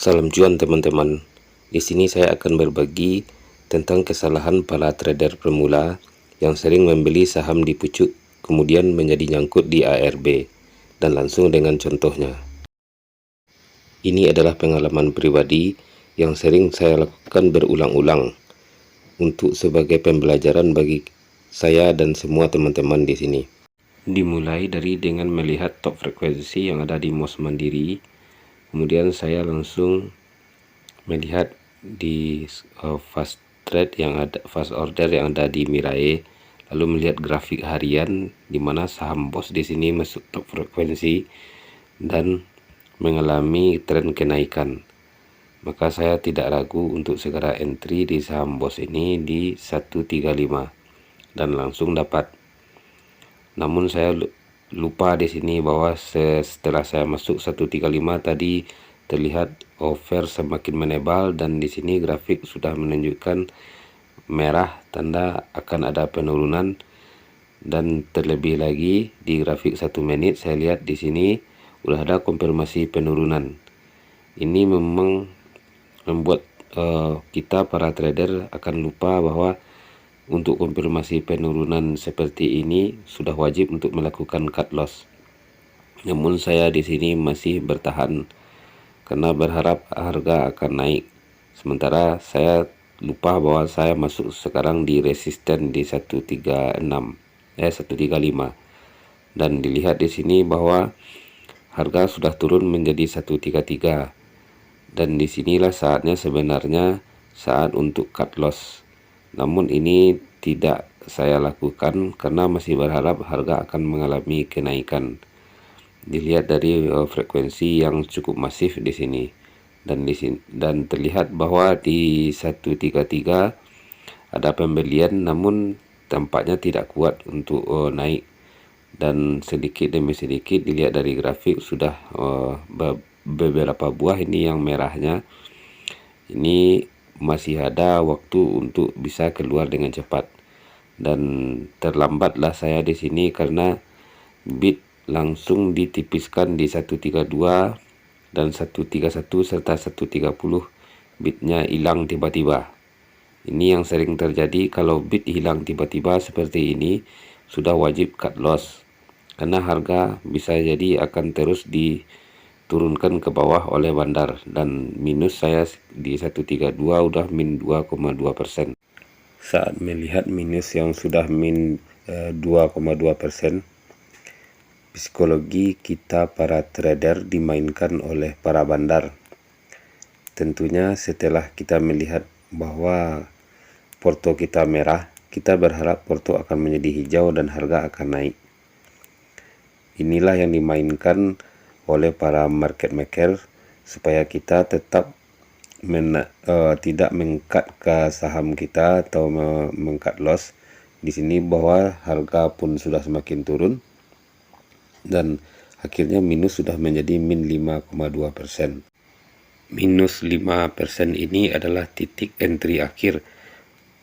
Salam cuan teman-teman. Di sini saya akan berbagi tentang kesalahan para trader pemula yang sering membeli saham di pucuk kemudian menjadi nyangkut di ARB, dan langsung dengan contohnya. Ini adalah pengalaman pribadi yang sering saya lakukan berulang-ulang untuk sebagai pembelajaran bagi saya dan semua teman-teman di sini. Dimulai dari dengan melihat top frekuensi yang ada di MOS Mandiri. Kemudian saya langsung melihat di fast trade yang ada, fast order yang ada di Mirai, lalu melihat grafik harian di mana saham BOS di sini masuk top frekuensi dan mengalami tren kenaikan. Maka saya tidak ragu untuk segera entry di saham BOS ini di 135 dan langsung dapat. Namun saya lupa di sini bahwa setelah saya masuk 135 tadi terlihat over semakin menebal, dan di sini grafik sudah menunjukkan merah, tanda akan ada penurunan. Dan terlebih lagi di grafik 1 menit saya lihat di sini udah ada konfirmasi penurunan. Ini memang membuat kita para trader akan lupa bahwa untuk konfirmasi penurunan seperti ini sudah wajib untuk melakukan cut loss. Namun saya di sini masih bertahan karena berharap harga akan naik. Sementara saya lupa bahwa saya masuk sekarang di resisten di 135. Dan dilihat di sini bahwa harga sudah turun menjadi 133. Dan disinilah saatnya sebenarnya saat untuk cut loss. Namun ini tidak saya lakukan karena masih berharap harga akan mengalami kenaikan. Dilihat dari frekuensi yang cukup masif di sini, dan terlihat bahwa di 133 ada pembelian, namun tampaknya tidak kuat untuk naik, dan sedikit demi sedikit dilihat dari grafik sudah beberapa buah ini yang merahnya ini masih ada waktu untuk bisa keluar dengan cepat. Dan terlambatlah saya di sini karena bid langsung ditipiskan di 132 dan 131 serta 130. Bidnya hilang tiba-tiba. Ini yang sering terjadi kalau bid hilang tiba-tiba seperti ini, sudah wajib cut loss karena harga bisa jadi akan terus turunkan ke bawah oleh bandar, dan minus saya di 132 udah min 2,2%. Saat melihat minus yang sudah min 2,2%, psikologi kita para trader dimainkan oleh para bandar. Tentunya setelah kita melihat bahwa porto kita merah, kita berharap porto akan menjadi hijau dan harga akan naik. Inilah yang dimainkan oleh para market maker supaya kita tetap tidak meng-cut ke saham kita atau meng-cut loss di sini, bahwa harga pun sudah semakin turun dan akhirnya minus sudah menjadi min 5,2%. Minus 5% ini adalah titik entry akhir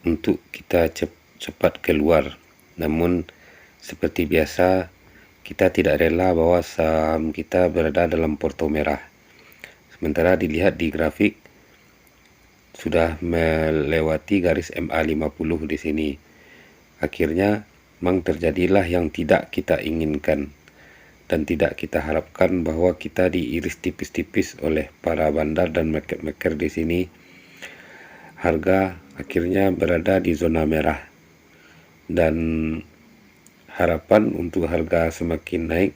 untuk kita cepat keluar. Namun seperti biasa, kita tidak rela bahwa saham kita berada dalam porto merah. Sementara dilihat di grafik sudah melewati garis MA50 di sini. Akhirnya memang terjadilah yang tidak kita inginkan dan tidak kita harapkan, bahwa kita diiris tipis-tipis oleh para bandar dan market maker di sini. Harga akhirnya berada di zona merah, dan harapan untuk harga semakin naik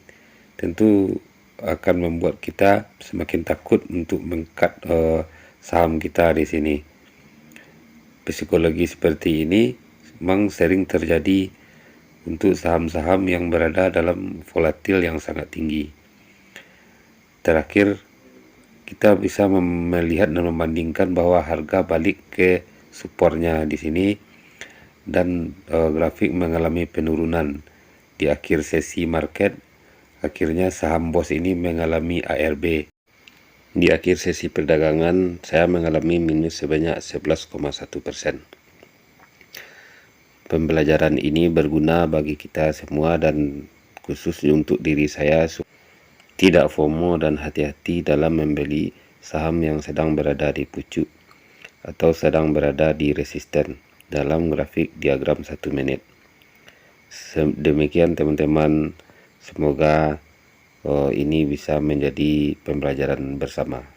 tentu akan membuat kita semakin takut untuk meng-cut saham kita di sini. Psikologi seperti ini memang sering terjadi untuk saham-saham yang berada dalam volatil yang sangat tinggi. Terakhir, kita bisa melihat dan membandingkan bahwa harga balik ke supportnya di sini, dan grafik mengalami penurunan di akhir sesi market. Akhirnya saham BOS ini mengalami ARB. Di akhir sesi perdagangan saya mengalami minus sebanyak 11,1%. Pembelajaran ini berguna bagi kita semua dan khusus untuk diri saya. Tidak FOMO dan hati-hati dalam membeli saham yang sedang berada di pucuk atau sedang berada di resisten dalam grafik diagram 1 menit. Demikian teman-teman, semoga ini bisa menjadi pembelajaran bersama.